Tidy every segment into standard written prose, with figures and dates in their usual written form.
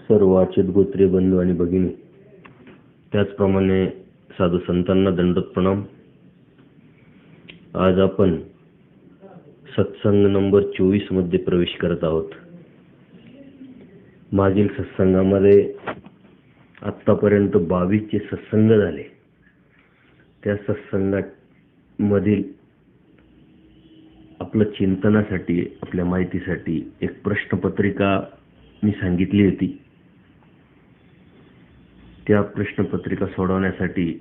सर्व अच्युत गोत्रे बंधू आणि भगिनी, त्याचप्रमाणे साधू संतांना दंडवत प्रणाम. आज आपण सत्संग नंबर 24 मध्ये प्रवेश करत आहोत. मागील सत्संगामध्ये आतापर्यंत 22 सत्संग झाले. त्या सत्संगामधील आपलं चिंतनासाठी, आपल्या माहितीसाठी एक प्रश्नपत्रिका मी सांगितली होती. त्या प्रश्नपत्रिका सोडवण्यासाठी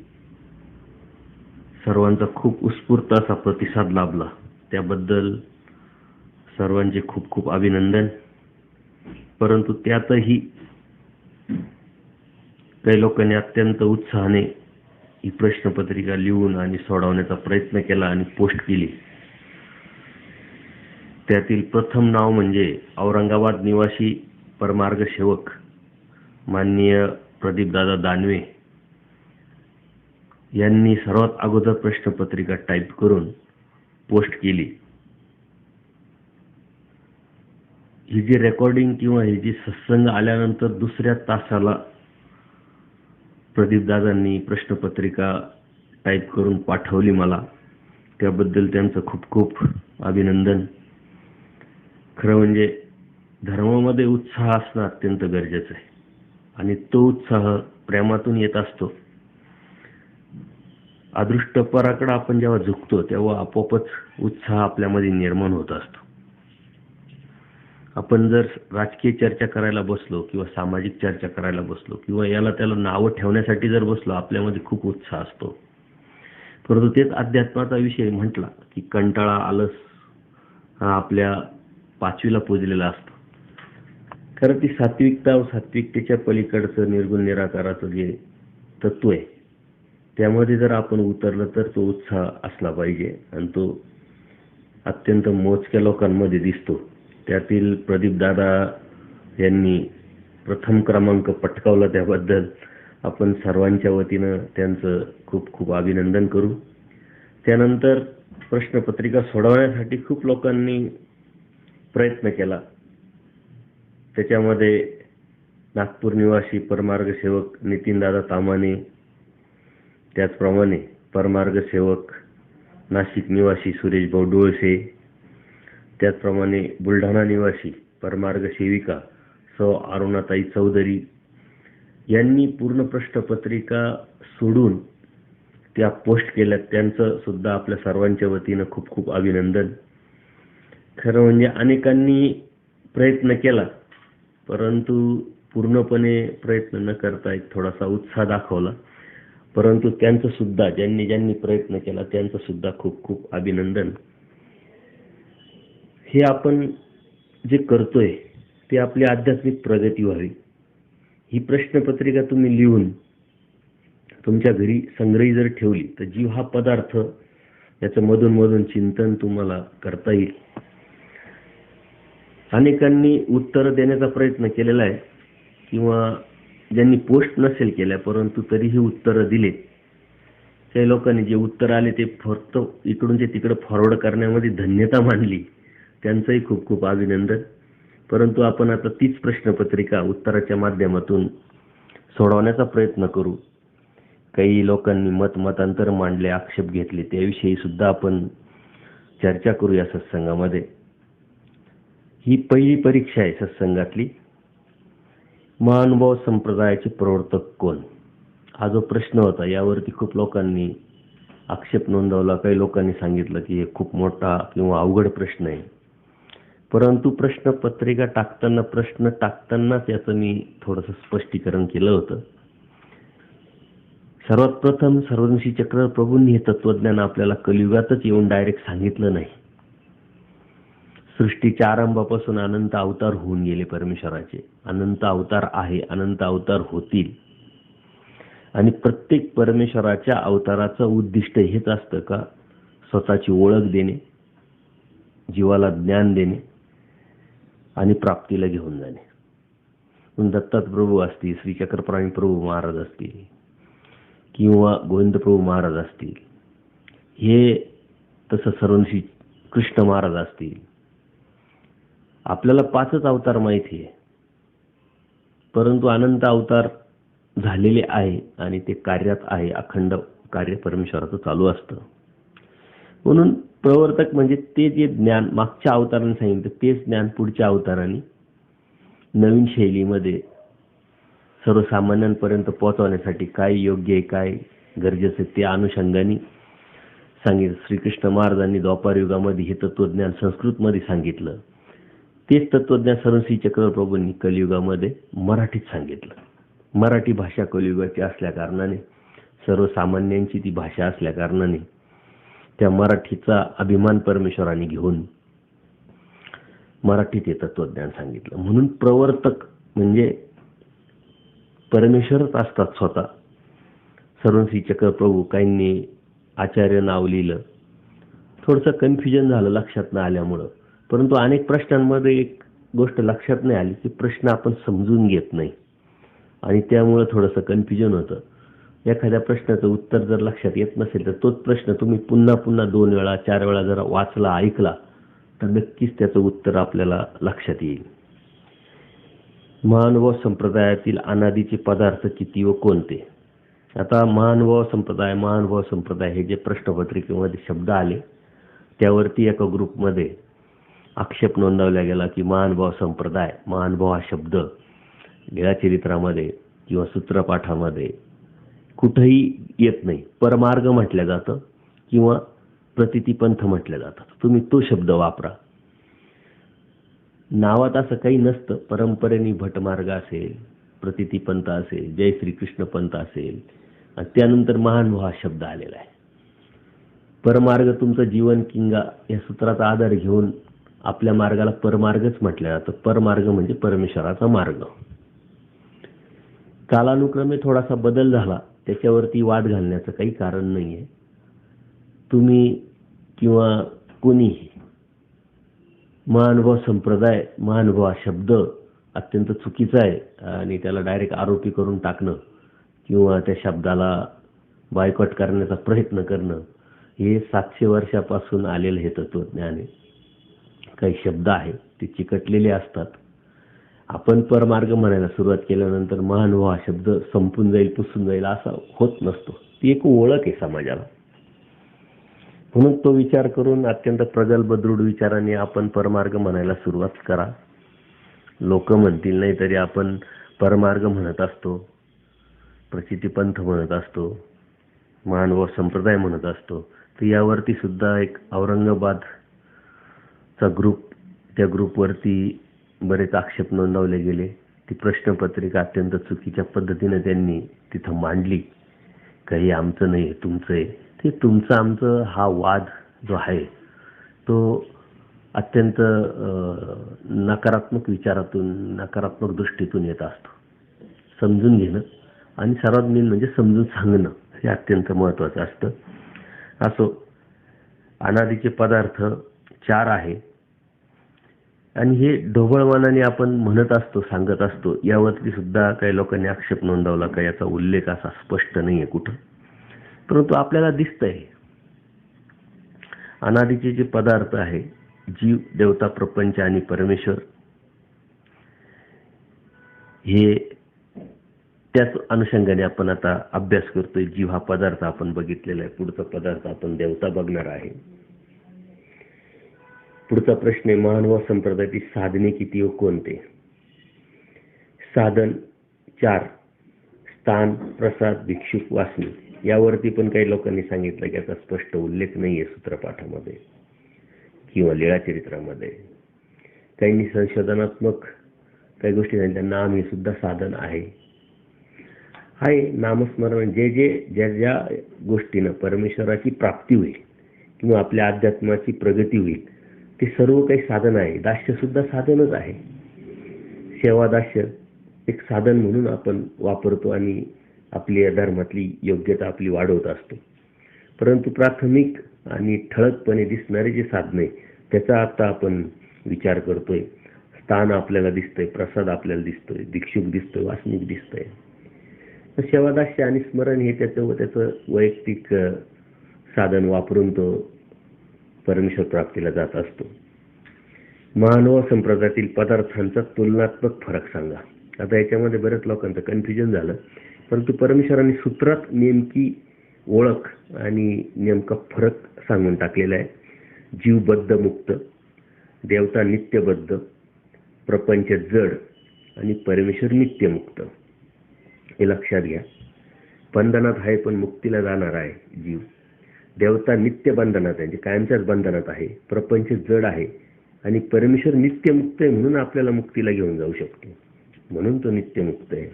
सर्वांचा खूप उत्स्फूर्त असा प्रतिसाद लाभला. त्याबद्दल सर्वांचे खूप खूप अभिनंदन. परंतु त्यातही काही लोकांनी अत्यंत उत्साहाने ही प्रश्नपत्रिका लिहून आणि सोडवण्याचा प्रयत्न केला आणि पोस्ट केली. त्यातील प्रथम नाव म्हणजे औरंगाबाद निवासी परमार्ग सेवक माननीय प्रदीपदादा दानवे यांनी सर्वात अगोदर प्रश्नपत्रिका टाईप करून पोस्ट केली. ही जी रेकॉर्डिंग किंवा ही जी सत्संग आल्यानंतर दुसऱ्या तासाला प्रदीपदादांनी प्रश्नपत्रिका टाईप करून पाठवली मला. त्याबद्दल त्यांचं खूप खूप अभिनंदन. खरं म्हणजे धर्मामध्ये उत्साह असणं अत्यंत गरजेचं आहे आणि तो उत्साह प्रेमातून येत असतो. अदृष्टपराकडे आपण जेव्हा झुकतो तेव्हा आपोआपच उत्साह आपल्यामध्ये निर्माण होत असतो. आपण जर राजकीय चर्चा करायला बसलो किंवा सामाजिक चर्चा करायला बसलो किंवा याला त्याला नावं ठेवण्यासाठी जर बसलो, आपल्यामध्ये खूप उत्साह असतो. परंतु तेच अध्यात्माचा विषय म्हटला की कंटाळा, आलस हा आपल्या 5वीला पुजलेला असतो. खरं ती सात्विकता, सात्विकतेच्या पलीकडचं निर्गुण निराकाराचं जे तत्व आहे त्यामध्ये जर आपण उतरलं तर तो उत्साह असला पाहिजे आणि तो अत्यंत मोजक्या लोकांमध्ये दिसतो. त्यातील प्रदीपदादा यांनी प्रथम क्रमांक पटकावला. त्याबद्दल आपण सर्वांच्या वतीनं त्यांचं खूप खूप अभिनंदन करू. त्यानंतर प्रश्नपत्रिका सोडवण्यासाठी खूप लोकांनी प्रयत्न केला. त्याच्यामध्ये नागपूर निवासी परमार्ग सेवक नितीनदादा तामाणे, त्याचप्रमाणे परमार्ग सेवक नाशिक निवासी सुरेश भाऊ डोळसे, त्याचप्रमाणे बुलढाणा निवासी परमार्ग सेविका सौ अरुणाताई चौधरी यांनी पूर्ण प्रश्नपत्रिका सोडून त्या पोस्ट केल्या. त्यांचं सुद्धा आपल्या सर्वांच्या वतीनं खूप खूप अभिनंदन. खरं म्हणजे अनेकांनी प्रयत्न केला, परंतु पूर्णपणे प्रयत्न न करता एक थोडासा उत्साह दाखवला. परंतु त्यांचं सुद्धा ज्यांनी प्रयत्न केला त्यांचं सुद्धा खूप खूप अभिनंदन. हे आपण जे करतोय ते आपली आध्यात्मिक प्रगती व्हावी. ही प्रश्नपत्रिका तुम्ही लिहून तुमच्या घरी संग्रही जर ठेवली तर जीव हा पदार्थ याचं मधून मधून चिंतन तुम्हाला करता येईल. अनेकांनी उत्तर देण्याचा प्रयत्न केलेला आहे किंवा ज्यांनी पोस्ट नसेल केल्या परंतु तरीही उत्तरं दिले. काही लोकांनी जे उत्तर आले ते फक्त इकडून ते तिकडे फॉरवर्ड करण्यामध्ये धन्यता मानली. त्यांचंही खूप खूप अभिनंदन. परंतु आपण आता तीच प्रश्नपत्रिका उत्तराच्या माध्यमातून सोडवण्याचा प्रयत्न करू. काही लोकांनी मतांतर मांडले, आक्षेप घेतले, त्याविषयी सुद्धा आपण चर्चा करू या सत्संगामध्ये. ही पहिली परीक्षा आहे सत्संगातली. महानुभाव संप्रदायाचे प्रवर्तक कोण, हा जो प्रश्न होता यावरती खूप लोकांनी आक्षेप नोंदवला. काही लोकांनी सांगितलं की हे खूप मोठा किंवा अवघड प्रश्न आहे. परंतु प्रश्नपत्रिका टाकताना, प्रश्न टाकतानाच याचं मी थोडंसं स्पष्टीकरण केलं होतं. सर्वात प्रथम सर्वंशी चक्र प्रभूंनी हे तत्वज्ञान आपल्याला कलियुगातच येऊन डायरेक्ट सांगितलं नाही. सृष्टीच्या आरंभापासून अनंत अवतार होऊन गेले परमेश्वराचे. अनंत अवतार आहे, अनंत अवतार होतील. आणि प्रत्येक परमेश्वराच्या अवताराचं उद्दिष्ट हेच असतं का स्वतःची ओळख देणे, जीवाला ज्ञान देणे आणि प्राप्तीला घेऊन जाणे. पण दत्तात्रय प्रभू असतील, श्री चक्रपाणी प्रभू महाराज असतील किंवा गोविंद प्रभू महाराज असतील, हे तसं सर्वंशी कृष्ण महाराज असतील, आपल्याला 5च अवतार माहिती आहे. परंतु अनंत अवतार झालेले आहे आणि ते कार्यात आहे, अखंड कार्य परमेश्वराचं चालू असतं. म्हणून प्रवर्तक म्हणजे ते जे ज्ञान मागच्या अवताराने सांगितलं तेच ज्ञान पुढच्या अवताराने नवीन शैलीमध्ये सर्वसामान्यांपर्यंत पोहोचवण्यासाठी काय योग्य आहे, काय गरजेचं आहे ते अनुषंगाने सांगितलं. श्रीकृष्ण महाराजांनी द्वापार युगामध्ये हे तत्वज्ञान संस्कृतमध्ये सांगितलं. तेच तत्वज्ञान सरस्वती चक्र प्रभूंनी कलियुगामध्ये मराठीत सांगितलं. मराठी भाषा कलियुगाची असल्या कारणाने, सर्वसामान्यांची ती भाषा असल्या कारणाने त्या मराठीचा अभिमान परमेश्वराने घेऊन मराठीत हे तत्वज्ञान सांगितलं. म्हणून प्रवर्तक म्हणजे परमेश्वरच असतात स्वतः. सरस्वती चक्र प्रभू काहींनी आचार्य नाव लिहिलं. थोडंसं कन्फ्युजन झालं लक्षात न आल्यामुळं. परंतु अनेक प्रश्नांमध्ये एक गोष्ट लक्षात नाही आली की प्रश्न आपण समजून घेत नाही आणि त्यामुळं थोडंसं कन्फ्युजन होतं. एखाद्या प्रश्नाचं उत्तर जर लक्षात येत नसेल तर तोच प्रश्न तुम्ही पुन्हा पुन्हा 2 वेळा 4 वेळा जर वाचला, ऐकला तर नक्कीच त्याचं उत्तर आपल्याला लक्षात येईल. महानुभाव संप्रदायातील अनादीचे पदार्थ किती व कोणते? आता महानुभाव संप्रदाय हे जे प्रश्नपत्रिकेमध्ये शब्द आले त्यावरती एका ग्रुपमध्ये आक्षेप नोंदवला गेला की महानुभाव हा शब्द लीळाचरित्रामध्ये किंवा सूत्रपाठामध्ये कुठेही येत नाही. परमार्ग म्हटलं जातं किंवा प्रतितीपंथ म्हटलं जातं. तुम्ही तो शब्द वापरा. नावात असं काही नसतं. परंपरेने भटमार्ग असेल, प्रतितीपंथ असेल, जय श्रीकृष्ण पंथ असेल आणि त्यानंतर महानुभाव शब्द आलेला आहे. परमार्ग तुमचं जीवन किंगा या सूत्राचा आधार घेऊन आपल्या मार्गाला परमार्गच म्हटलं जातं. परमार्ग म्हणजे परमेश्वराचा मार्ग. कालानुक्रमे थोडासा बदल झाला, त्याच्यावरती वाद घालण्याचं काही कारण नाही आहे. तुम्ही किंवा कोणीही महानुभाव संप्रदाय, महानुभाव शब्द अत्यंत चुकीचा आहे आणि त्याला डायरेक्ट आरोपी करून टाकणं किंवा त्या शब्दाला बायकॉट करण्याचा प्रयत्न करणं हे 700 वर्षापासून आलेलं हे तत्वज्ञान आहे. काही शब्द आहेत ते चिकटलेले असतात. आपण परमार्ग म्हणायला सुरुवात केल्यानंतर महानुभाव हा शब्द संपून जाईल, पुसून जाईल असा होत नसतो. ती एक ओळख आहे समाजाला. म्हणून तो विचार करून अत्यंत प्रगल्भ दृढ विचाराने आपण परमार्ग म्हणायला सुरुवात करा. लोक म्हणतील नाही तरी आपण परमार्ग म्हणत असतो, प्रचितीपंथ म्हणत असतो, महानुभाव संप्रदाय म्हणत असतो. तर यावरती सुद्धा एक औरंगाबादचा ग्रुप, त्या ग्रुपवरती बरेच आक्षेप नोंदवले गेले. ती प्रश्नपत्रिका अत्यंत चुकीच्या पद्धतीने त्यांनी तिथं मांडली. काही आमचं नाही तुमचं आहे. ते तुमचं आमचं हा वाद जो आहे तो अत्यंत नकारात्मक विचारातून, नकारात्मक दृष्टीतून येत असतो. समजून घेणं आणि सर्वात मेन म्हणजे समजून सांगणं हे अत्यंत महत्त्वाचं असतं. असो, अनादीचे पदार्थ 4 आहे आणि हे ढोबळ मनाने आपण म्हणत असतो, सांगत असतो. यावरती सुद्धा काही लोकांनी आक्षेप नोंदवला का याचा उल्लेख असा स्पष्ट नाही आहे कुठं. परंतु आपल्याला दिसतंय अनादीचे जे पदार्थ आहे, जीव, देवता, प्रपंच आणि परमेश्वर, हे त्याच अनुषंगाने आपण आता अभ्यास करतोय. जीव हा पदार्थ आपण बघितलेला आहे. पुढचा पदार्थ आपण देवता बघणार आहे. पुढचा प्रश्न आहे महानुभाव संप्रदायाची साधने किती व कोणते? साधन 4: स्थान, प्रसाद, भिक्षुक, वासनी. यावरती पण काही लोकांनी सांगितलं की याचा स्पष्ट उल्लेख नाहीये सूत्रपाठामध्ये किंवा लीळाचरित्रामध्ये. काहींनी संशोधनात्मक काही गोष्टी सांगितल्या. नाम हे सुद्धा साधन आहे. नामस्मरण ज्या गोष्टीनं परमेश्वराची प्राप्ती होईल किंवा आपल्या अध्यात्माची प्रगती होईल ते सर्व काही साधन आहे. दास्य सुद्धा साधनच आहे. सेवादास्य एक साधन म्हणून आपण वापरतो आणि आपली धर्मातली योग्यता आपली वाढवत असतो. परंतु प्राथमिक आणि ठळकपणे दिसणारे जे साधने त्याचा आता आपण विचार करतोय. स्थान आपल्याला दिसतंय, प्रसाद आपल्याला दिसतोय, भिक्षुक दिसतोय, वासनिक दिसतंय. सेवादास्य आणि स्मरण हे त्याचं वैयक्तिक साधन वापरून तो परमेश्वर प्राप्तीला जात असतो. महानुभाव संप्रदायातील पदार्थांचा तुलनात्मक फरक सांगा. आता याच्यामध्ये बऱ्याच लोकांचं कन्फ्युजन झालं, परंतु परमेश्वरांनी सूत्रात नेमकी ओळख आणि नेमका फरक सांगून टाकलेला आहे. जीवबद्ध मुक्त, देवता नित्यबद्ध, प्रपंच जड आणि परमेश्वर नित्यमुक्त. हे लक्षात घ्या. बंधनात आहे पण मुक्तीला जाणार आहे जीव. देवता नित्य बंधनात आहे, कायमच्याच बंधनात आहे. प्रपंच जड आहे आणि परमेश्वर नित्यमुक्त आहे, म्हणून आपल्याला मुक्तीला घेऊन जाऊ शकतो, म्हणून तो नित्यमुक्त आहे.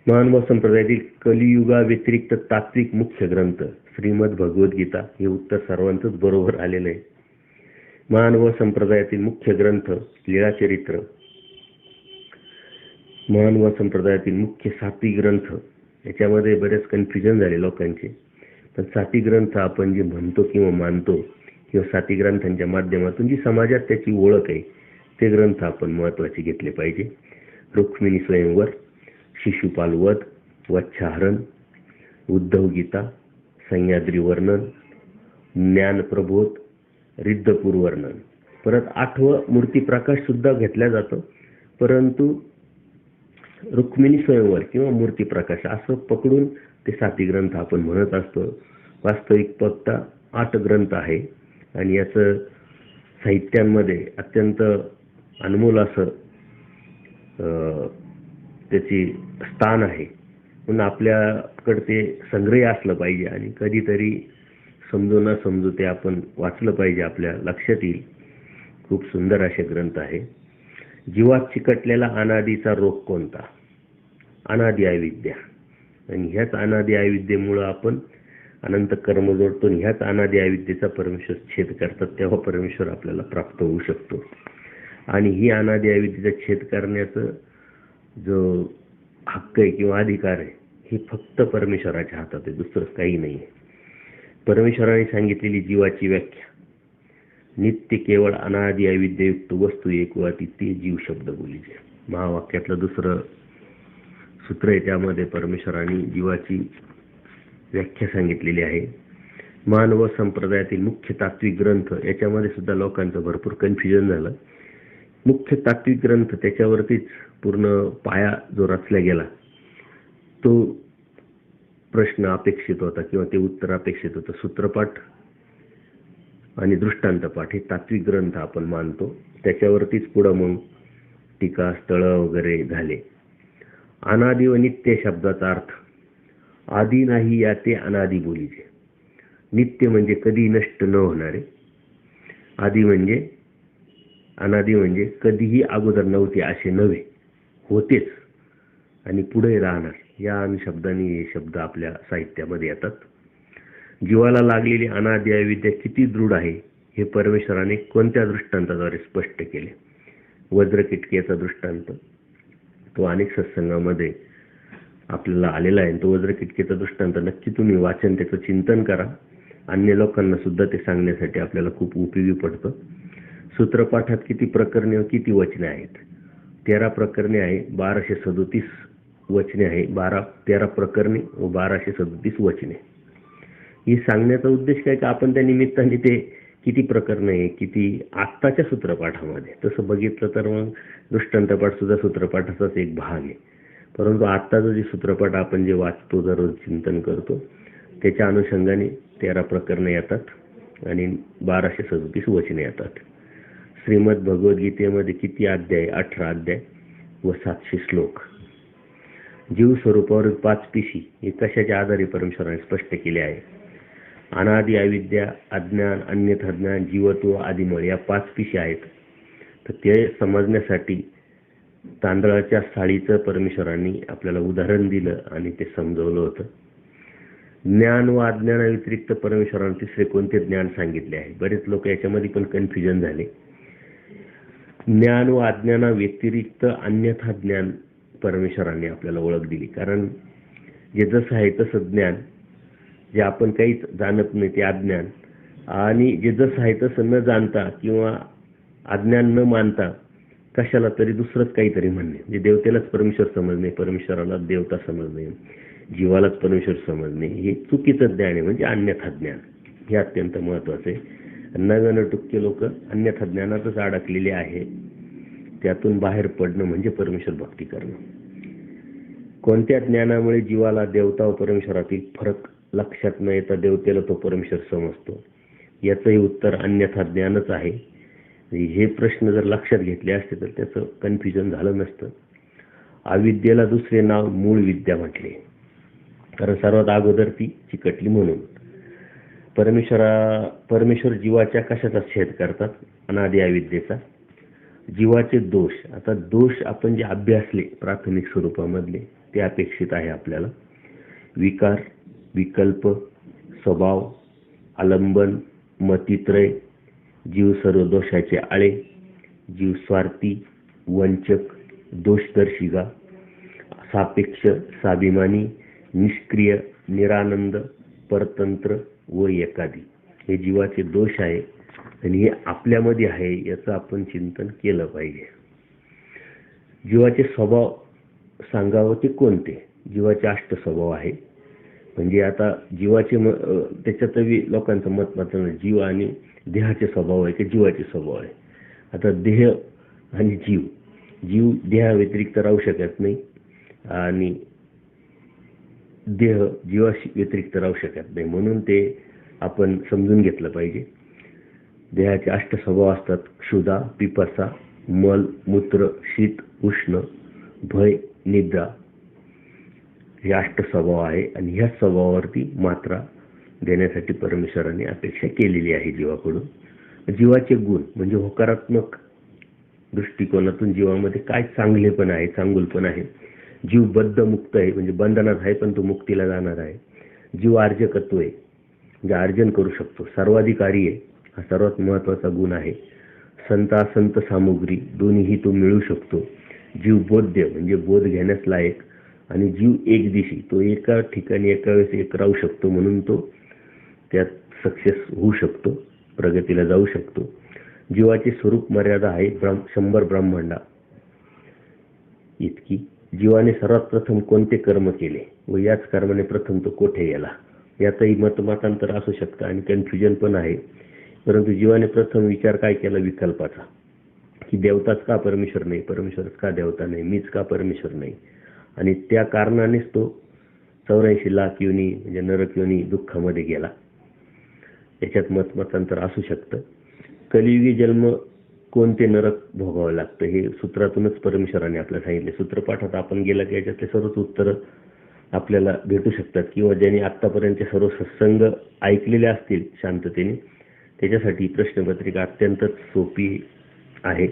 मानव संप्रदायातील कलियुगा व्यतिरिक्त तात्विक मुख्य ग्रंथ श्रीमद भगवद्गीता हे उत्तर सर्वांचंच बरोबर आलेलं आहे. मानव संप्रदायातील मुख्य ग्रंथ लीळाचरित्र, मानव संप्रदायातील मुख्य 7 ग्रंथ, याच्यामध्ये बरेच कन्फ्युजन झाले लोकांचे. पण 7 ग्रंथ आपण जे म्हणतो किंवा मानतो, किंवा 7 ग्रंथांच्या माध्यमातून जी समाजात त्याची ओळख आहे, ते ग्रंथ आपण महत्वाचे घेतले पाहिजे. रुक्मिणी स्वयंवर, शिशुपाल वध, वच्छाहरण, उद्धव गीता, सह्याद्री वर्णन, ज्ञानप्रबोध, रिद्धपूर वर्णन. परत 8वं मूर्ती प्रकाश सुद्धा घेतला जातो, परंतु रुक्मिणी स्वयंवर किंवा मूर्ती प्रकाश असं पकडून ते 7 ग्रंथ आपण म्हणत असतो. वास्तविक फक्त 8 ग्रंथ आहे आणि याचं साहित्यांमध्ये अत्यंत अनमोल असं त्याची स्थान आहे. म्हणून आपल्याकडे ते संग्रही असलं पाहिजे आणि कधीतरी समजू न समजू ते आपण वाचलं पाहिजे, आपल्या लक्षात येईल. खूप सुंदर असे ग्रंथ आहे. जीवात चिकटलेला अनादीचा रोग कोणता? अनादी अविद्या. आणि ह्याच अनादी अविद्येमुळं आपण अनंत कर्म जोडतो आणि ह्याच अनादी अविद्येचा परमेश्वर छेद करतात, तेव्हा परमेश्वर आपल्याला प्राप्त होऊ शकतो. आणि ही अनादी अविद्येचा छेद करण्याचं जो हक्क आहे किंवा अधिकार आहे, हे फक्त परमेश्वराच्या हातात आहे, दुसरं काही नाही आहे. परमेश्वराने सांगितलेली जीवाची व्याख्या: नित्य केवळ अनादी अविद्यायुक्त वस्तू एकवाती ते जीव शब्द बोलीचे. महावाक्यातलं दुसरं सूत्र आहे, त्यामध्ये परमेश्वराने जीवाची व्याख्या सांगितलेली आहे. मानव संप्रदायातील मुख्य तात्विक ग्रंथ, याच्यामध्ये सुद्धा लोकांचं भरपूर कन्फ्युजन झालं. मुख्य तात्विक ग्रंथ, त्याच्यावरतीच पूर्ण पाया जो रचला गेला, तो प्रश्न अपेक्षित होता किंवा ते उत्तर अपेक्षित होतं. सूत्रपाठ आणि दृष्टांतपाठ हे तात्विक ग्रंथ आपण मानतो, त्याच्यावरतीच पुढं मग टीका स्थळ वगैरे झाले. अनादी व नित्य शब्दाचा अर्थ: आदी नाही या ते अनादी बोलीचे. नित्य म्हणजे कधी नष्ट न होणारे, आदी म्हणजे अनादी म्हणजे कधीही अगोदर नव्हते असे नव्हे, होतेच आणि पुढे राहणार. या शब्दांनी हे शब्द आपल्या साहित्यामध्ये येतात. जीवाला लागलेली अनादी अविद्या किती दृढ आहे हे परमेश्वराने कोणत्या दृष्टांताद्वारे स्पष्ट केले? वज्रकिटकीचा दृष्टांत, तो अनेक सत्संगामध्ये आपल्याला आलेला आहे. तो वज्रकिटकीचा दृष्टांत नक्की तुम्ही वाचन, त्याचं चिंतन करा. अन्य लोकांना सुद्धा ते सांगण्यासाठी आपल्याला खूप उपयोगी पडतं. सूत्रपाठात किती प्रकरणे व किती वचने आहेत? 13 प्रकरणे आहे, 1237 वचने आहे. 13 प्रकरणे व 1237 वचने. ही सांगण्याचा उद्देश काय की आपण त्या निमित्ताने ते किती प्रकरणे आहे, किती आत्ताच्या सूत्रपाठामध्ये, तसं बघितलं तर मग दृष्टांतपाठ सुद्धा सूत्रपाठाचाच एक भाग आहे. परंतु आत्ताचं जे सूत्रपाठ आपण जे वाचतो, दररोज चिंतन करतो, त्याच्या अनुषंगाने 13 प्रकरणे येतात आणि 1237 वचने येतात. श्रीमद भगवद्गीतेमध्ये किती अध्याय? 18 अध्याय व 700 श्लोक. जीव स्वरूपावर 5 पिशी हे कशाच्या आधारे परमेश्वराने स्पष्ट केले आहे? अनादी अविद्या, अज्ञान, अन्यथा ज्ञान, जीवत्व, आदिमळ या 5 पिशी आहेत. तर ते समजण्यासाठी तांदळाच्या साळीचं परमेश्वरांनी आपल्याला उदाहरण दिलं आणि ते समजवलं होतं. ज्ञान व अज्ञानाव्यतिरिक्त परमेश्वराने तिसरे कोणते ज्ञान सांगितले आहे? बरेच लोक याच्यामध्ये पण कन्फ्युजन झाले. ज्ञान व अज्ञानाव्यतिरिक्त अन्यथा ज्ञान परमेश्वरांनी आपल्याला ओळख दिली. कारण जे जसं आहे तसं ज्ञान, जे आपण काहीच जाणत नाही ते अज्ञान, आणि जे जसं आहे तसं न जाणता किंवा अज्ञान न मानता कशाला तरी दुसरंच काहीतरी म्हणणे, म्हणजे देवतेलाच परमेश्वर समजणे, परमेश्वराला देवता समजणे, जीवालाच परमेश्वर समजणे, हे चुकीचं ज्ञान आहे, म्हणजे अन्यथा ज्ञान. हे अत्यंत महत्वाचं आहे. 99% लोक अन्यथा ज्ञानातच अडकलेले आहे. त्यातून बाहेर पडणं म्हणजे परमेश्वर भक्ती करणं. कोणत्या ज्ञानामुळे जीवाला देवता व परमेश्वरातील फरक लक्षात न येता देवतेला तो परमेश्वर समजतो? याचंही उत्तर अन्यथा ज्ञानच आहे. हे प्रश्न जर लक्षात घेतले असते तर त्याचं कन्फ्युजन झालं नसतं. अविद्येला दुसरे नाव मूळ विद्या म्हटले, कारण सर्वात अगोदर ती चिकटली म्हणून. परमेश्वर जीवाच्या कशाचा छेद करतात? अनादि अविद्येचा. जीवाचे दोष, आता दोष आपण जे अभ्यासले प्राथमिक स्वरूपामधले ते अपेक्षित आहे आपल्याला. विकार, विकल्प, स्वभाव, आलंबन, मतित्रय, जीव सर्व दोषाचे आळे, जीव स्वार्थी, वंचक, दोषदर्शिका, सापेक्ष, स्वाभिमानी, निष्क्रिय, निरानंद, परतंत्र व एकादी, हे जीवाचे दोष आहे आणि हे आपल्यामध्ये आहे याचं आपण चिंतन केलं पाहिजे. जीवाचे स्वभाव सांगावं ते कोणते? जीवाचे 8 स्वभाव आहे. म्हणजे आता जीवाचे त्याच्यातही लोकांचं मत मात्र जीव आणि देहाचे स्वभाव आहे की जीवाचे स्वभाव आहे. आता देह आणि जीव देहा व्यतिरिक्त राहू शकत नाही आणि देह जीवाशी व्यतिरिक्त राहू शकत नाही, म्हणून ते आपण समजून घेतलं पाहिजे. देहाचे 8 स्वभाव असतात: क्षुधा, पिपासा, मल, मूत्र, शीत, उष्ण, भय, निद्रा. हे 8 स्वभाव आहे आणि ह्या स्वभावावरती मात्रा देण्यासाठी परमेश्वराने अपेक्षा केलेली आहे जीवाकडून. जीवाचे गुण म्हणजे होकारात्मक दृष्टिकोनातून जीवामध्ये काय चांगलेपण आहे, चांगुलपण आहे. जीव बद्ध मुक्त आहे, म्हणजे बंधनात आहे पण तो मुक्तीला जाणार आहे. जीव अर्जकत्व आहे, म्हणजे अर्जन करू शकतो. सर्वाधिकारी आहे, हा सर्वात महत्वाचा गुण आहे. संत असंत सामुग्री दोन्हीही तो मिळू शकतो. जीव बोध्य म्हणजे बोध घेण्यास लायक, आणि जीव एकदिशी, तो एका ठिकाणी एका वेळेस एक राहू शकतो, म्हणून तो त्यात सक्सेस होऊ शकतो, प्रगतीला जाऊ शकतो. जीवाची स्वरूप मर्यादा आहे 100 ब्रह्मांडा इतकी. जीवाने सर्वात प्रथम कोणते कर्म केले व याच कर्माने प्रथम तो कोठे गेला? यातही मतमतांतर असू शकतं आणि कन्फ्युजन पण आहे. परंतु जीवाने प्रथम विचार काय केला? विकल्पाचा, की देवताच का परमेश्वर नाही, परमेश्वरच का देवता नाही, मीच का परमेश्वर नाही. आणि त्या कारणानेच तो 84 लाख योनी म्हणजे नरक योनी दुःखामध्ये गेला. याच्यात मतमतांतर असू शकतं. कलियुगी जन्म कोणते नरक भोगावं लागतं हे सूत्रातूनच परमेश्वराने आपल्याला सांगितले. सूत्रपाठात आपण गेला की याच्यातले सर्वच उत्तरं आपल्याला भेटू शकतात, किंवा ज्यांनी आत्तापर्यंत सर्व सत्संग ऐकलेले असतील शांततेने त्याच्यासाठी प्रश्नपत्रिका अत्यंत सोपी आहे.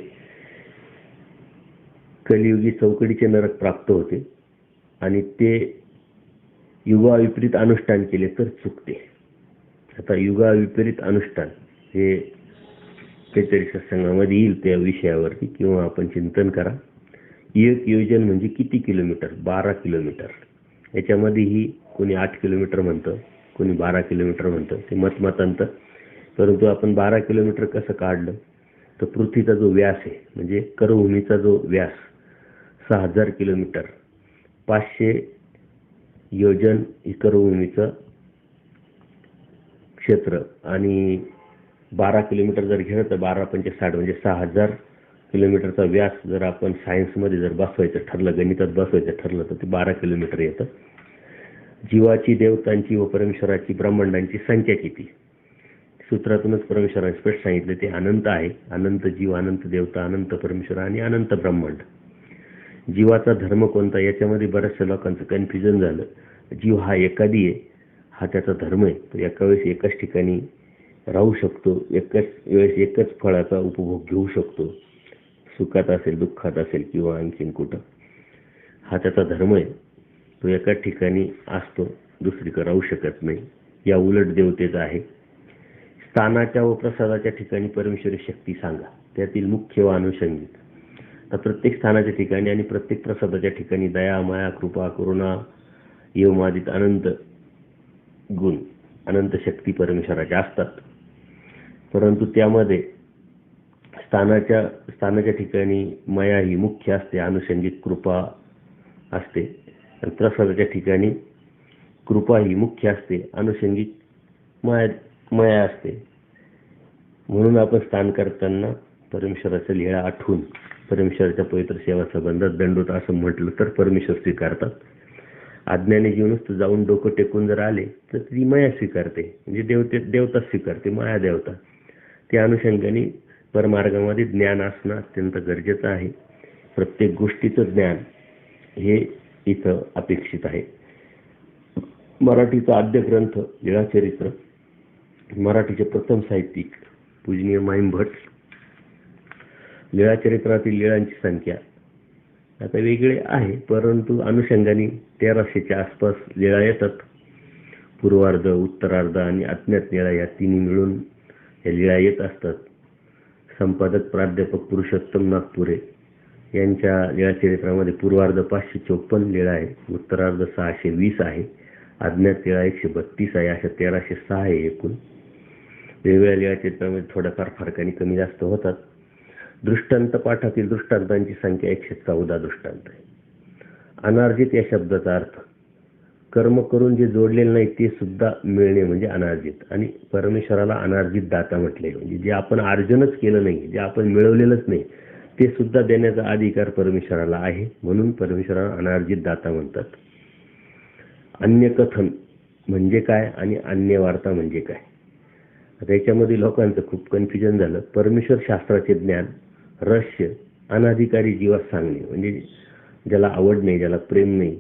कलियुगी चौकडीचे नरक प्राप्त होते आणि ते युगाविपरीत अनुष्ठान केले तर चुकते. आता युगाविपरीत अनुष्ठान हे काहीतरी सत्संगामध्ये येईल त्या विषयावरती, किंवा आपण चिंतन करा. एक योजन म्हणजे किती किलोमीटर? 12 किलोमीटर. याच्यामध्येही कोणी 8 किलोमीटर म्हणतं, कोणी 12 किलोमीटर म्हणतं, ते मतमतांतर. परंतु आपण 12 किलोमीटर कसं काढलं तर पृथ्वीचा जो व्यास आहे म्हणजे करभूमीचा जो व्यास 6000 किलोमीटर, 500 योजन ही करभूमीचं क्षेत्र, आणि 12 किलोमीटर जर घेतलं तर 12 पंचे 60 म्हणजे 6000 किलोमीटरचा व्यास जर आपण सायन्समध्ये जर बसवायचं ठरलं, गणितात बसवायचं ठरलं तर ते 12 किलोमीटर येतं. जीवाची, देवतांची व परमेश्वराची, ब्रह्मांडांची संख्या किती? सूत्रातूनच परमेश्वराने स्पष्ट सांगितले ते अनंत आहे. अनंत जीव, अनंत देवता, अनंत परमेश्वर आणि अनंत ब्रह्मांड. जीवाचा धर्म कोणता? याच्यामध्ये बऱ्याचशा लोकांचं कन्फ्युजन झालं. जीव हा एकादी आहे, हा त्याचा धर्म आहे. तो एका वेळेस एकाच ठिकाणी राहू शकतो, एकाच वेळेस एकच फळाचा उपभोग घेऊ शकतो, सुखात असेल, दुःखात असेल किंवा आणखीन कुठं. हा त्याचा धर्म आहे. तो एकाच ठिकाणी असतो, दुसरीकडे राहू शकत नाही. या उलट देवतेचा आहे. स्थानाच्या व प्रसादाच्या ठिकाणी परमेश्वरी शक्ती सांगा, त्यातील मुख्य व अनुषंगिक. तर प्रत्येक स्थानाच्या ठिकाणी आणि प्रत्येक प्रसादाच्या ठिकाणी दया, माया, कृपा, करुणा, यवमादित अनंत गुण, अनंत शक्ती परमेश्वराच्या असतात. परंतु त्यामध्ये स्थानाच्या ठिकाणी माया ही मुख्य असते, अनुषंगिक कृपा असते. आणि प्रसादाच्या ठिकाणी कृपा ही मुख्य असते, अनुषंगिक माया असते. म्हणून आपण स्थान करताना परमेश्वराचा लीळा आठवून परमेश्वराच्या पवित्र सेवा संबंधात दंडोत असं म्हटलं तर परमेश्वर स्वीकारतात. अज्ञानी जीवनच जाऊन डोकं टेकून जर आले तर ती माया स्वीकारते, म्हणजे देवता स्वीकारते, माया देवता. त्या अनुषंगाने परमार्गामध्ये ज्ञान असणं अत्यंत गरजेचं आहे. प्रत्येक गोष्टीचं ज्ञान हे इथं अपेक्षित आहे. मराठीचा आद्य ग्रंथ लीळाचरित्र, मराठीचे प्रथम साहित्यिक पूजनीय माईम भट. लीळाचरित्रातील लीळांची संख्या आता वेगळे आहे, परंतु अनुषंगाने 1300च्या आसपास लीळा येतात. पूर्वार्ध, उत्तरार्ध आणि अज्ञात लीळा या तिन्ही मिळून या लीळा येत असतात. संपादक प्राध्यापक पुरुषोत्तम नागपुरे यांच्या लीळाचरित्रामध्ये पूर्वार्ध 554 लीळा आहे, उत्तरार्ध 620 आहे, अज्ञात लीळा 132 आहे. अशा 1306 आहे एकूण. वेगवेगळ्या लीळाचरित्रामध्ये थोड्याफार फरकाने कमी जास्त होतात. दृष्टांत पाठातील दृष्टांतांची संख्या 114 दृष्टांत आहे. अनार्जित या शब्दाचा अर्थ कर्म करून जे जोडलेले नाही ते सुद्धा मिळणे म्हणजे अनार्जित. आणि परमेश्वराला अनार्जित दाता म्हटले, म्हणजे जे आपण अर्जनच केलं नाही, जे आपण मिळवलेलंच नाही ते सुद्धा देण्याचा अधिकार परमेश्वराला आहे, म्हणून परमेश्वराला अनार्जित दाता म्हणतात. अन्य कथन म्हणजे काय आणि अन्य वार्ता म्हणजे काय? त्याच्यामध्ये लोकांचं खूप कन्फ्युजन झालं. परमेश्वर शास्त्राचे ज्ञान, रहस्य अनाधिकारी जीवास सांगणे, म्हणजे ज्याला आवड नाही, ज्याला प्रेम नाही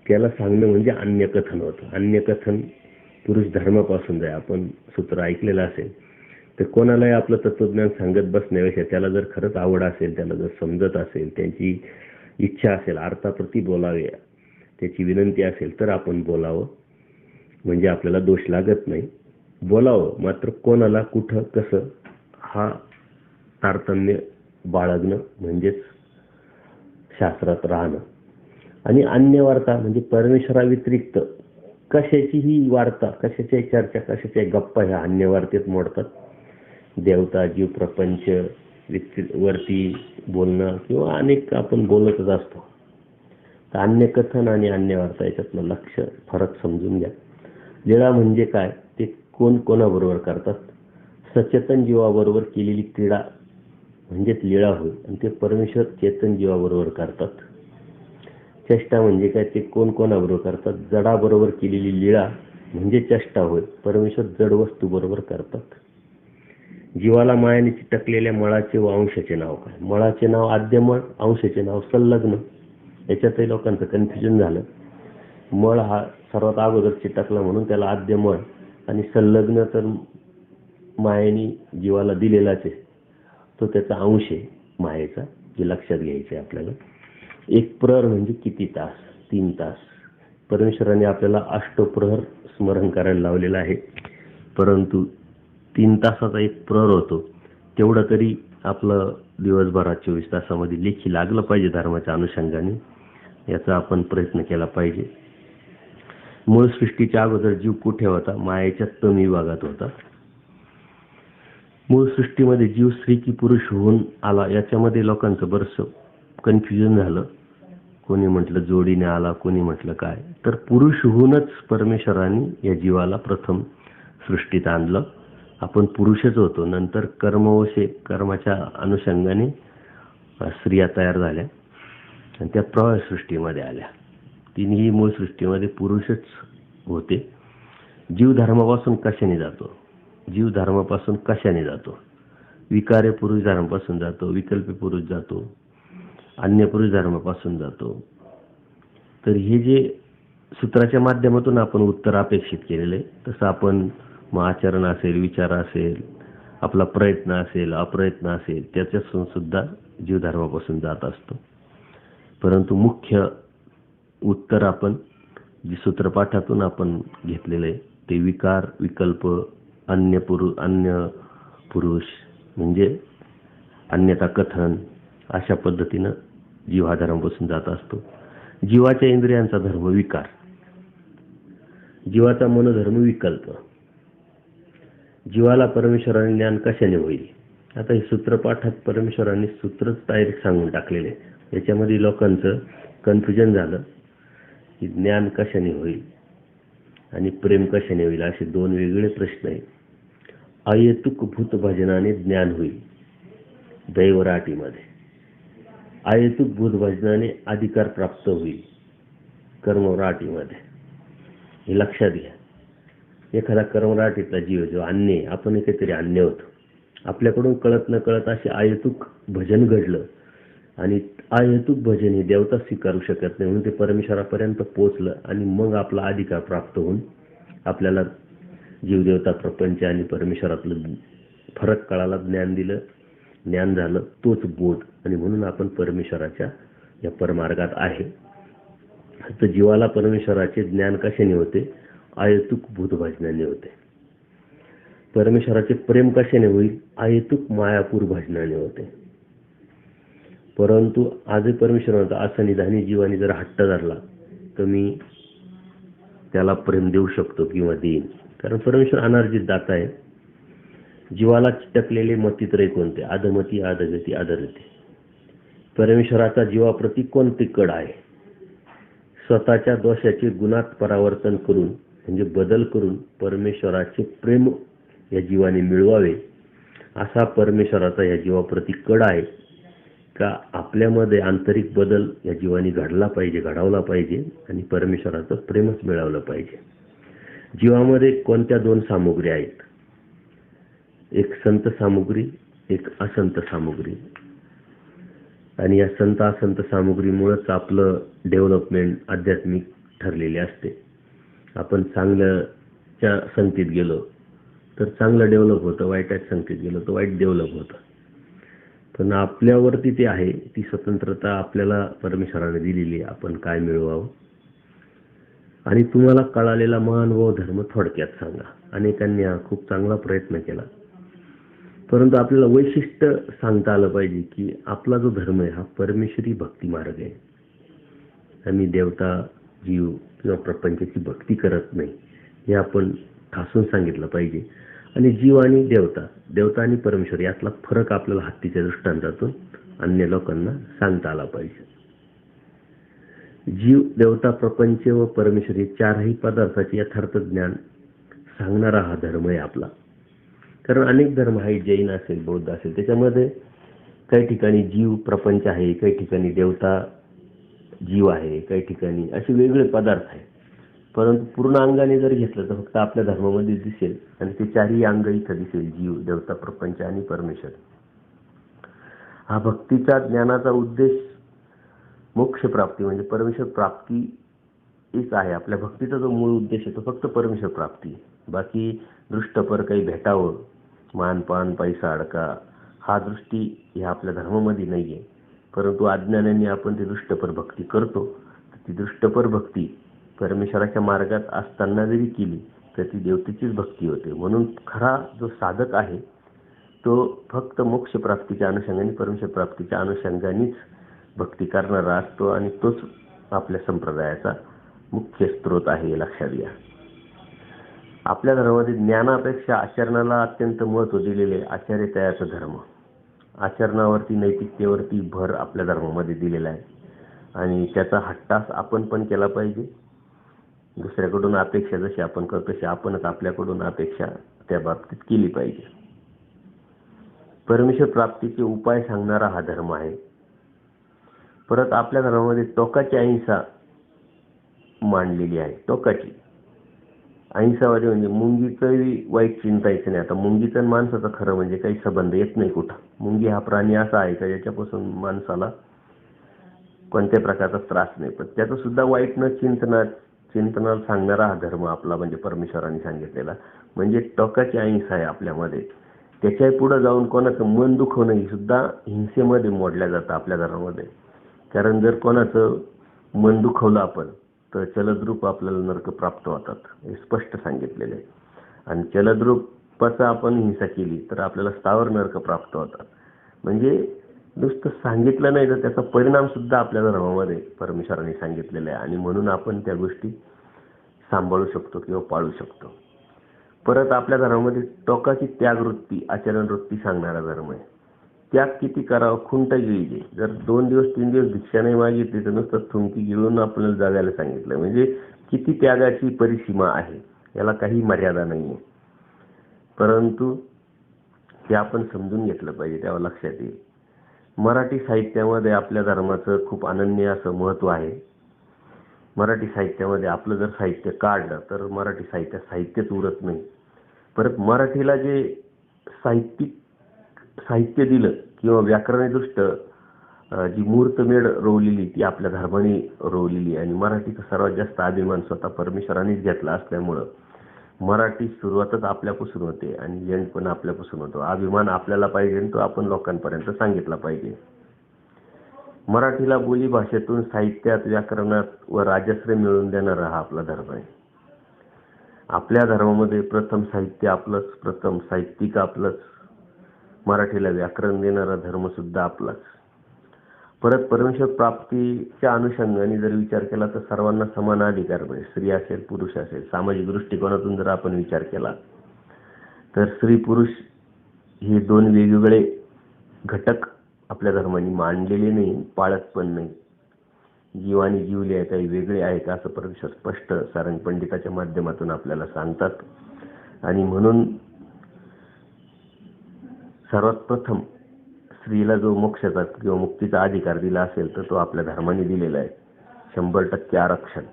त्याला सांगणं म्हणजे अन्य कथन होतं. अन्य कथन पुरुष धर्मापासून जाय. आपण सूत्र ऐकलेलं असेल तर कोणालाही आपलं तत्वज्ञान सांगत बसण्यापेक्षा त्याला जर खरंच आवड असेल, त्याला जर समजत असेल, त्यांची इच्छा असेल, अर्थाप्रती बोलावे, त्याची विनंती असेल तर आपण बोलावं, म्हणजे आपल्याला दोष लागत नाही. बोलावं मात्र कोणाला, कुठं, कसं हा तारतम्य बाळगणं म्हणजेच शास्त्रात राहणं. आणि अन्य वार्ता म्हणजे परमेश्वराव्यतिरिक्त कशाचीही वार्ता, कशाची चर्चा, कशाच्या गप्पा ह्या अन्य वार्तेत मोडतात. देवता, जीव, प्रपंच वरती बोलणं किंवा अनेक आपण बोलतच असतो. तर अन्य कथन आणि अन्य वार्ता याच्यातलं लक्ष फरक समजून घ्या. लीळा म्हणजे काय ते कोण कोणाबरोबर करतात? सचेतन जीवाबरोबर केलेली क्रीडा म्हणजेच लीळा होय, आणि ते परमेश्वर चेतन जीवाबरोबर करतात. चेष्टा म्हणजे काय ते कोण कोणाबरोबर करतात? जडाबरोबर केलेली लीळा म्हणजे चेष्टा होय, परमेश्वर जड वस्तू बरोबर करतात. जीवाला मायाने चिटकलेल्या मळाचे व अंशाचे नाव काय? मळाचे नाव आद्यमळ, अंशाचे नाव संलग्न. याच्यातही लोकांचं कन्फ्युजन झालं. मळ हा सर्वात अगोदर चिटकला म्हणून त्याला आद्यमळ, आणि संलग्न तर मायेने जीवाला दिलेलाच आहे, तो त्याचा अंश आहे मायेचा, जे लक्षात घ्यायचं आहे आपल्याला. एक प्रहर म्हणजे किती तास? 3 तास. परमेश्वराने आपल्याला अष्टप्रहर स्मरण करायला लावलेलं आहे, परंतु 3 तासाचा एक प्रहर होतो. तेवढं तरी आपलं दिवसभरात 24 तासामध्ये लेखी लागलं पाहिजे धर्माच्या अनुषंगाने. याचा आपण प्रयत्न केला पाहिजे. मूळ सृष्टीच्या अगोदर जीव कुठे होता? मायेच्या तम विभागात होता. मूळ सृष्टीमध्ये जीव स्त्री की पुरुष होऊन आला, याच्यामध्ये लोकांचं बरंचसं कन्फ्युजन झालं. कोणी म्हटलं जोडीने आला, कोणी म्हटलं काय. तर पुरुष होऊनच परमेश्वराने या जीवाला प्रथम सृष्टीत आणलं. आपण पुरुषच होतो. नंतर कर्मवशे, कर्माच्या अनुषंगाने स्त्रिया तयार झाल्या आणि त्या प्रवाह सृष्टीमध्ये आल्या. तिन्ही मूळ सृष्टीमध्ये पुरुषच होते. जीव धर्मापासून कशाने जातो? जीव धर्मापासून कशाने जातो? विकारे पुरुष धर्मापासून जातो, विकल्पी पुरुष जातो, अन्य पुरुष धर्मापासून जातो. तर हे जे सूत्राच्या माध्यमातून आपण उत्तर अपेक्षित केलेलं आहे, तसं आपण मग आचरण असेल, विचार असेल, आपला प्रयत्न असेल, अप्रयत्न असेल, त्याच्यातून सुद्धा जीव धर्मापासून जात असतो. परंतु मुख्य उत्तर आपण जी सूत्रपाठातून आपण घेतलेलं आहे ते विकार, विकल्प, अन्य पुरुष म्हणजे अन्यथा कथन, अशा पद्धतीनं जीव हा धर्मापासून जात असतो. जीवाच्या इंद्रियांचा धर्म विकार, जीवाचा मनोधर्म विकल्प. जीवाला परमेश्वराने ज्ञान कशाने होईल? आता हे सूत्रपाठात परमेश्वराने सूत्रच डायरेक्ट सांगून टाकलेले. याच्यामध्ये लोकांचं कन्फ्युजन झालं की ज्ञान कशाने होईल आणि प्रेम कशाने होईल, असे 2 वेगळे प्रश्न आहेत. अहेतुक भूत भजनाने ज्ञान होईल दैवराटीमध्ये. अहेतुक भूतभजनाने अधिकार प्राप्त होईल कर्मराटीमध्ये, हे लक्षात घ्या. एखादा कर्मराटीतला जीव जो अन्य, आपण काहीतरी अन्य होतो, आपल्याकडून कळत न कळत असे अहेतुक भजन घडलं आणि अहेतुक भजन हे देवता स्वीकारू शकत नाही म्हणून ते परमेश्वरापर्यंत पोहोचलं आणि मग आपला अधिकार प्राप्त होऊन आपल्याला जीवदेवता प्रपंच आणि परमेश्वरातलं फरक कळाला, ज्ञान दिलं, ज्ञान झालं, तोच बोध, आणि म्हणून आपण परमेश्वराच्या या परमार्गात आहे. तर जीवाला परमेश्वराचे ज्ञान कशाने होते? अहेतुक भूतभजनाने होते. परमेश्वराचे प्रेम कशाने होईल? अहेतुक मायापूर भजनाने होते. परंतु आजही परमेश्वर म्हणतो, असं निधानी जीवाने जर हट्ट धरला तर मी त्याला प्रेम देऊ शकतो किंवा देईन. कारण परमेश्वर अनार्जित दाता आहे. जीवाला चिटकलेले मतित्रय कोणते? अधमती, अधगती, अधरती. परमेश्वराचा जीवाप्रती कोणते कड आहे? स्वतःच्या दोषाचे गुणात परावर्तन करून म्हणजे बदल करून परमेश्वराचे प्रेम या जीवाने मिळवावे, असा परमेश्वराचा या जीवाप्रती कड आहे का आपल्यामध्ये आंतरिक बदल या जीवाने घडवला पाहिजे आणि परमेश्वराचं प्रेमच मिळवलं पाहिजे. जीवामध्ये कोणत्या दोन सामुग्री आहेत? एक संत सामुग्री, एक असंत सामुग्री. आणि या संत असंत सामुग्रीमुळेच आपलं डेव्हलपमेंट आध्यात्मिक ठरलेले असते. आपण चांगल्याच्या संगतीत गेलो तर चांगलं डेव्हलप होतं, वाईटाच्या संगतीत गेलो तर वाईट डेव्हलप होतं. पण आपल्यावरती ते आहे, ती स्वतंत्रता आपल्याला परमेश्वराने दिलेली आहे, आपण काय मिळवावं. आणि तुम्हाला कळालेला महानुभव धर्म थोडक्यात सांगा. अनेकांनी हा खूप चांगला प्रयत्न केला, परंतु आपल्याला वैशिष्ट्य सांगता आलं पाहिजे की आपला जो धर्म आहे हा परमेश्वरी भक्ती मार्ग आहे. आम्ही देवता, जीव किंवा प्रपंचाची भक्ती करत नाही, हे आपण ठासून सांगितलं पाहिजे. आणि जीव आणि देवता आणि परमेश्वर यातला फरक आपल्याला हत्तीच्या दृष्टांतातून अन्य लोकांना सांगता आला पाहिजे. जीव, देवता, प्रपंच व परमेश्वर हे चारही पदार्थाचे यथार्थ ज्ञान सांगणारा हा धर्म आहे आपला. कारण अनेक धर्म आहेत, जैन असेल, बौद्ध असेल, त्याच्यामध्ये काही ठिकाणी जीव प्रपंच आहे, काही ठिकाणी देवता जीव आहे, काही ठिकाणी असे वेगळे पदार्थ आहेत. परंतु पूर्ण अंगाने जर घेतलं तर फक्त आपल्या धर्मामध्ये दिसेल आणि ते चारही अंग इथं दिसेल, जीव, देवता, प्रपंच आणि परमेश्वर. हा भक्तीचा ज्ञानाचा उद्देश मोक्ष प्राप्ती म्हणजे परमेश्वर प्राप्ती हीच आहे. आपल्या भक्तीचा जो मूळ उद्देश आहे तो फक्त परमेश्वर प्राप्ती. बाकी दृष्टपर काही भेटावं, मानपान, पैसा अडका, हा दृष्टी ह्या आपल्या धर्मामध्ये नाही आहे. परंतु अज्ञानाने आपण ती दृष्टपर भक्ती करतो. ती दृष्टपर भक्ती परमेश्वराच्या मार्गात असताना जरी केली तर ती देवतेचीच भक्ती होते. म्हणून खरा जो साधक आहे तो फक्त मोक्ष प्राप्तीच्या अनुषंगाने, परमेश्वर प्राप्तीच्या अनुषंगानेच भक्ती करणारा असतो आणि तोच आपल्या संप्रदायाचा मुख्य स्रोत आहे, हे लक्षात घ्या. आपल्या धर्मामध्ये ज्ञानापेक्षा आचरणाला अत्यंत महत्त्व दिलेले आचार्यतयाचा धर्म. आचरणावरती, नैतिकतेवरती भर आपल्या धर्मामध्ये दिलेला आहे आणि त्याचा हट्टास आपण पण केला पाहिजे. दुसऱ्याकडून अपेक्षा जशी आपण करतो तशी आपणच आपल्याकडून अपेक्षा त्या बाबतीत केली पाहिजे. परमेश्वर प्राप्तीचे उपाय सांगणारा हा धर्म आहे. परत आपल्या धर्मामध्ये टोकाची अहिंसा मांडलेली आहे. टोकाची अहिंसावादी म्हणजे मुंगीचंही वाईट चिंतायचं नाही. आता मुंगीचं आणि माणसाचं खरं म्हणजे काही संबंध येत नाही कुठं. मुंगी हा प्राणी असा आहे का ज्याच्यापासून माणसाला कोणत्या प्रकारचा त्रास नाही, पण त्याचं सुद्धा वाईट न चिंतनाला सांगणारा हा धर्म आपला म्हणजे परमेश्वराने सांगितलेला. म्हणजे टोकाची अहिंसा आहे आपल्यामध्ये. त्याच्या पुढे जाऊन कोणाचं मन दुखवणं ही सुद्धा हिंसेमध्ये मोडल्या जातं आपल्या धर्मामध्ये. कारण जर कोणाचं मन दुखवलं आपण तर चलद्रूप आपल्याला नरक प्राप्त होतात, हे स्पष्ट सांगितलेले आहे. आणि चलद्रूपाचा आपण हिंसा केली तर आपल्याला स्थावर नरक प्राप्त होतात. म्हणजे नुसतं सांगितलं नाही तर त्याचा परिणाम सुद्धा आपल्या धर्मामध्ये परमेश्वराने सांगितलेला आहे आणि म्हणून आपण त्या गोष्टी सांभाळू शकतो किंवा पाळू शकतो. परत आपल्या धर्मामध्ये टोकाची त्यागवृत्ती, आचरण वृत्ती सांगणारा धर्म आहे. त्याग किती करावं, खुंट गिळली. जर 2 दिवस 3 दिवस भिक्षा नाही मागितली तर नुसतं थुंकी गिळून आपल्याला जगायला सांगितलं. म्हणजे किती त्यागाची परिसीमा आहे, याला काही मर्यादा नाही आहे. परंतु ते आपण समजून घेतलं पाहिजे, तेव्हा लक्षात येईल. मराठी साहित्यामध्ये आपल्या धर्माचं खूप अनन्य असं महत्त्व आहे. मराठी साहित्यामध्ये आपलं जर साहित्य काढलं तर मराठी साहित्यच उरत नाही. परत मराठीला जे साहित्य दिलं किंवा व्याकरणदृष्ट जी मूर्तमेढ रोवलेली ती आपल्या धर्माने रोवलेली, आणि मराठीचा सर्वात जास्त अभिमान स्वतः परमेश्वरानेच घेतला असल्यामुळं मराठी सुरुवातच आपल्यापासून होते आणि एंड पण आपल्यापासून होतो. अभिमान आपल्याला पाहिजे आणि तो आपण लोकांपर्यंत सांगितला पाहिजे. मराठीला बोली भाषेतून, साहित्यात, व्याकरणात व राजश्रय मिळवून देणारा हा आपला धर्म आहे. आपल्या धर्मामध्ये प्रथम साहित्य आपलंच, प्रथम साहित्यिक आपलंच, मराठीला व्याकरण देणारा धर्म सुद्धा आपलाच. परत परमेश्वर प्राप्तीच्या अनुषंगाने जर विचार केला तर सर्वांना समान अधिकार मिळेल. स्त्री असेल, पुरुष असेल. सामाजिक दृष्टिकोनातून जर आपण विचार केला तर स्त्री पुरुष हे दोन वेगवेगळे घटक आपल्या धर्माने मांडलेले नाही, पाळत पण नाही. जीव आणि जीवले काही वेगळे आहेत असं परमेश्वर स्पष्ट सारंग पंडिताच्या माध्यमातून आपल्याला सांगतात. आणि म्हणून सर्वात प्रथम स्त्रीला जो मोक्षाचा किंवा मुक्तीचा अधिकार दिला असेल तर तो आपल्या धर्माने दिलेला आहे. 100% आरक्षण.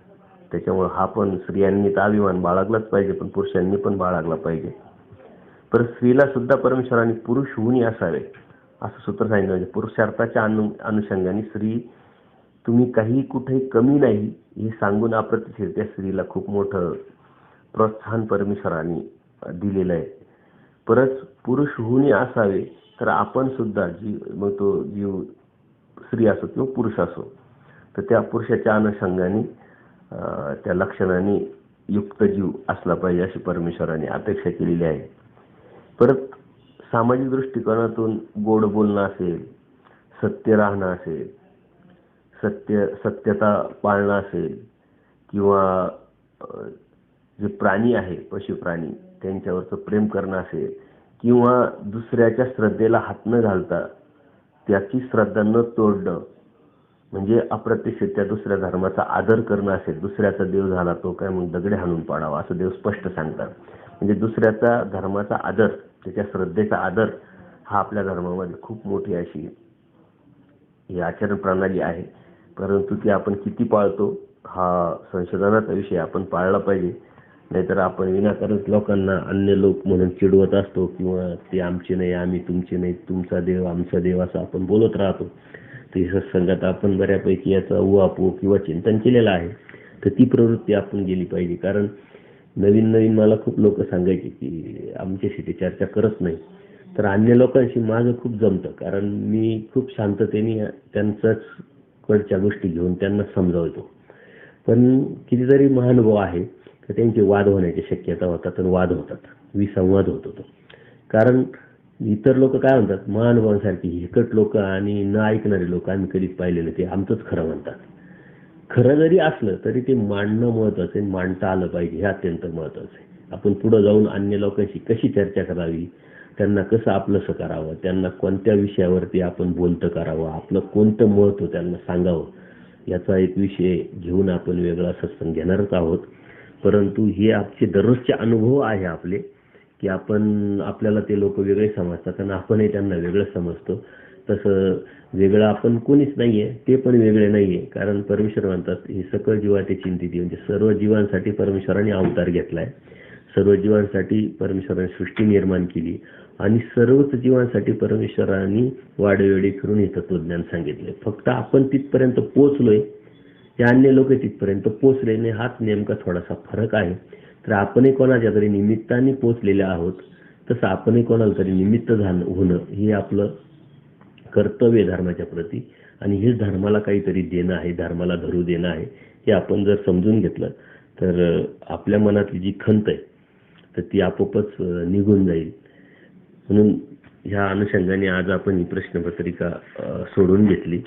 त्याच्यामुळे हा पण स्त्रियांनी तर अभिमान बाळगलाच पाहिजे, पण पुरुषांनी पण बाळगला पाहिजे. पण स्त्रीला सुद्धा परमेश्वराने पुरुष होऊन असावे असं सूत्र सांगितलं. म्हणजे पुरुषार्थाच्या अनुषंगाने स्त्री तुम्ही काही कुठेही कमी नाही हे सांगून अप्रतिशित स्त्रीला खूप मोठं प्रोत्साहन परमेश्वराने दिलेलं आहे. परत पुरुष होऊन असावे तर आपण सुद्धा मग तो जीव स्त्री असो किंवा पुरुष असो तर त्या पुरुषाच्या अनुषंगाने त्या लक्षणाने युक्त जीव असला पाहिजे अशी परमेश्वराने अपेक्षा केलेली आहे. परत सामाजिक दृष्टिकोनातून गोड बोलणं असेल, सत्य राहणं असेल, सत्यता पाळणं असेल, किंवा जे प्राणी आहे, पशु प्राणी, त्यांच्यावरचं प्रेम करणं असेल, किंवा दुसऱ्याच्या श्रद्धेला हात न घालता त्याची श्रद्धा न तोडणं, म्हणजे अप्रत्यक्ष त्या दुसऱ्या धर्माचा आदर करणं असेल. दुसऱ्याचा देव झाला तो काय मग दगडे हाणून पाडावा असं देव स्पष्ट सांगतात. म्हणजे दुसऱ्याचा धर्माचा आदर, त्याच्या श्रद्धेचा आदर हा आपल्या धर्मामध्ये खूप मोठी अशी ही आचरण प्रणाली आहे. परंतु ती आपण किती पाळतो हा संशोधनाचा विषय. आपण पाळला पाहिजे, नाहीतर आपण विनाकारण लोकांना अन्य लोक म्हणून चिडवत असतो, किंवा ते आमचे नाही, आम्ही तुमचे नाही, तुमचा देव आमचा देव असं आपण बोलत राहतो. तर सत्संगात आपण बऱ्यापैकी याचा उहापोह किंवा चिंतन केलेलं आहे. तर ती प्रवृत्ती आपण गेली पाहिजे. कारण नवीन मला खूप लोक सांगायचे की आमच्याशी ते चर्चा करत नाही. तर अन्य लोकांशी माझं खूप जमतं, कारण मी खूप शांततेने त्यांचाच कडच्या गोष्टी घेऊन त्यांना समजावतो. पण कितीतरी महानुभाव आहे तर त्यांचे वाद होण्याची शक्यता होतात आणि वाद होतात, विसंवाद होतो तो. कारण इतर लोक काय म्हणतात, महानुभावांसारखी हिकट लोक आणि न ऐकणारे लोक आम्ही कधीच पाहिलेले, ते आमचंच खरं म्हणतात. खरं जरी असलं तरी ते मांडणं महत्वाचं आहे, मांडता आलं पाहिजे, हे अत्यंत महत्वाचं आहे. आपण पुढे जाऊन अन्य लोकांशी कशी चर्चा करावी, त्यांना कसं आपलंसं करावं, त्यांना कोणत्या विषयावरती आपण बोलतं करावं, आपलं कोणतं महत्व त्यांना सांगावं, याचा एक विषय घेऊन आपण वेगळा सत्संग घेणारच आहोत. परंतु हे आमचे दररोजचे अनुभव आहे आपले, की आपल्याला ते लोक वेगळे समजतात आणि आपणही त्यांना वेगळं समजतो. तसं वेगळं आपण कोणीच नाहीये, ते पण वेगळे नाहीये. कारण परमेश्वर म्हणतात हे सकळ जीवाचे चिंतित, म्हणजे सर्व जीवांसाठी परमेश्वराने अवतार घेतलाय, सर्व जीवांसाठी परमेश्वराने सृष्टी निर्माण केली, आणि सर्वच जीवांसाठी परमेश्वरांनी वाडवेळी फिरून हे तत्वज्ञान सांगितले. फक्त आपण तिथपर्यंत पोहोचलोय, ते अन्य लोक तिथपर्यंत पोहोचले नाही, हाच नेमका थोडासा फरक आहे. तर आपणही कोणाच्या तरी निमित्ताने पोहोचलेले आहोत, तसं आपणही कोणाला तरी निमित्त होणं हे आपलं कर्तव्य धर्माच्या प्रती, आणि हेच धर्माला काहीतरी देणं आहे, धर्माला धरू देणं आहे. हे आपण जर समजून घेतलं तर आपल्या मनातली जी खंत आहे तर ती आपोआपच निघून जाईल. म्हणून ह्या अनुषंगाने आज आपण ही प्रश्नपत्रिका सोडून घेतली.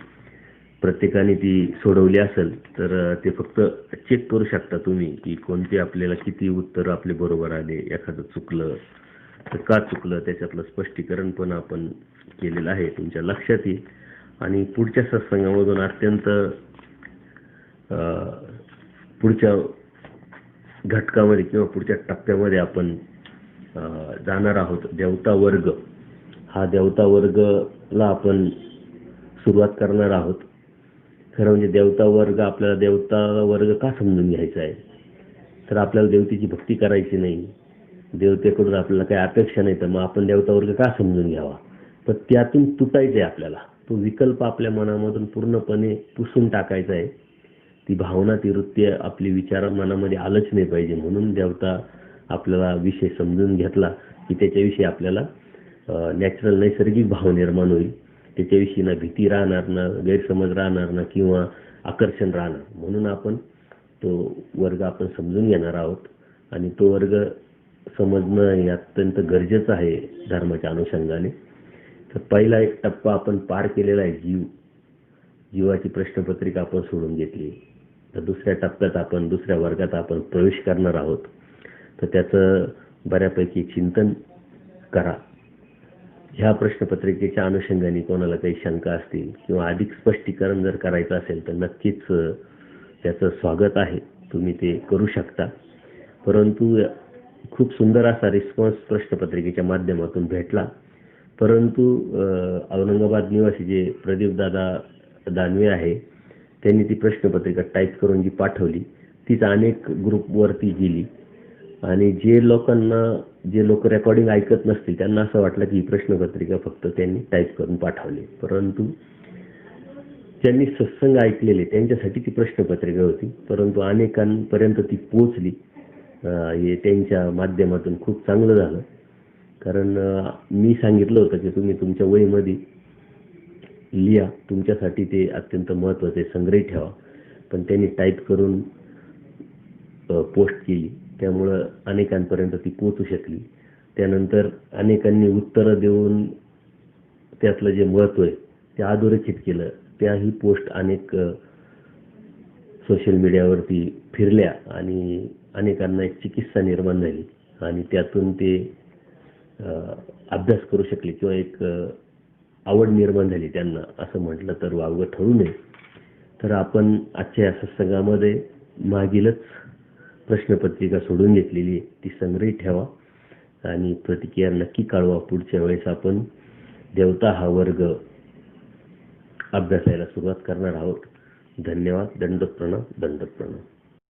प्रत्येकाने ती सोडवली असेल तर ते फक्त चेक करू शकता तुम्ही की कोणते आपल्याला किती उत्तर आपले बरोबर आले, एखादं चुकलं तर का चुकलं त्याच्यातलं स्पष्टीकरण पण आपण केलेलं आहे, तुमच्या लक्षात येईल. आणि पुढच्या सत्संगामधून अत्यंत पुढच्या घटकामध्ये किंवा पुढच्या टप्प्यामध्ये आपण जाणार आहोत. देवता वर्ग, हा देवता वर्गला आपण सुरुवात करणार आहोत. खरं म्हणजे देवता वर्ग, आपल्याला देवता वर्ग का समजून घ्यायचा आहे? तर आपल्याला देवतेची भक्ती करायची नाही, देवतेकडून आपल्याला काही अपेक्षा नाही, तर मग आपण देवता वर्ग का समजून घ्यावा? तर त्यातून तुटायचं आहे आपल्याला. तो विकल्प आपल्या मनामधून पूर्णपणे पुसून टाकायचा आहे. ती भावना, ती वृत्ती आपली विचार मनामध्ये आलंच नाही पाहिजे. म्हणून देवता आपल्याला विषय समजून घेतला की त्याच्याविषयी आपल्याला नॅचरल, नैसर्गिक भाव निर्माण होईल. त्याच्याविषयी ना भीती राहणार, ना गैरसमज राहणार, ना किंवा आकर्षण राहणार. म्हणून आपण तो वर्ग आपण समजून घेणार आहोत आणि तो वर्ग समजणं हे अत्यंत गरजेचं आहे धर्माच्या अनुषंगाने. तर पहिला एक टप्पा आपण पार केलेला आहे. जीवाची प्रश्नपत्रिका आपण सोडून घेतली. तर दुसऱ्या टप्प्यात आपण, दुसऱ्या वर्गात आपण प्रवेश करणार आहोत. तर त्याचं बऱ्यापैकी चिंतन करा. ह्या प्रश्नपत्रिकेच्या अनुषंगाने कोणाला काही शंका असतील किंवा अधिक स्पष्टीकरण जर करायचं असेल तर नक्कीच त्याचं स्वागत आहे, तुम्ही ते करू शकता. परंतु खूप सुंदर असा रिस्पॉन्स प्रश्नपत्रिकेच्या माध्यमातून भेटला. परंतु औरंगाबाद निवासी जे प्रदीपदादा दानवे आहे, त्यांनी ती प्रश्नपत्रिका टाईप करून जी पाठवली तीच अनेक ग्रुपवरती गेली आणि जे लोक रेकॉर्डिंग ऐकत नसतील त्यांना असं वाटलं की ही प्रश्नपत्रिका फक्त त्यांनी टाईप करून पाठवली. परंतु ज्यांनी सत्संग ऐकलेले त्यांच्यासाठी ती प्रश्नपत्रिका होती, परंतु अनेकांपर्यंत ती पोहोचली. हे त्यांच्या माध्यमातून खूप चांगलं झालं. कारण मी सांगितलं होतं की तुम्ही तुमच्या वहीमध्ये लिहा, तुमच्यासाठी ते अत्यंत महत्त्वाचे संग्रही ठेवा. पण त्यांनी टाईप करून पोस्ट केली, त्यामुळं अनेकांपर्यंत ती पोहोचू शकली. त्यानंतर अनेकांनी उत्तरं देऊन त्यातलं जे महत्त्व आहे ते अधोरेखित केलं. त्याही पोस्ट अनेक सोशल मीडियावरती फिरल्या आणि अनेकांना एक चिकित्सा निर्माण झाली आणि त्यातून ते अभ्यास करू शकले किंवा एक आवड निर्माण झाली त्यांना, असं म्हटलं तर वावगं ठरू नये. तर आपण आजच्या या सत्संगामध्ये मागीलच प्रश्नपत्रिका सोडून घेतलेली, ती संग्रहित ठेवा आणि प्रतिक्रिया नक्की कळवा. पुढच्या वेळेस आपण देवता हा वर्ग अभ्यासायला सुरुवात करणार आहोत. धन्यवाद. दंडोत प्रणाम.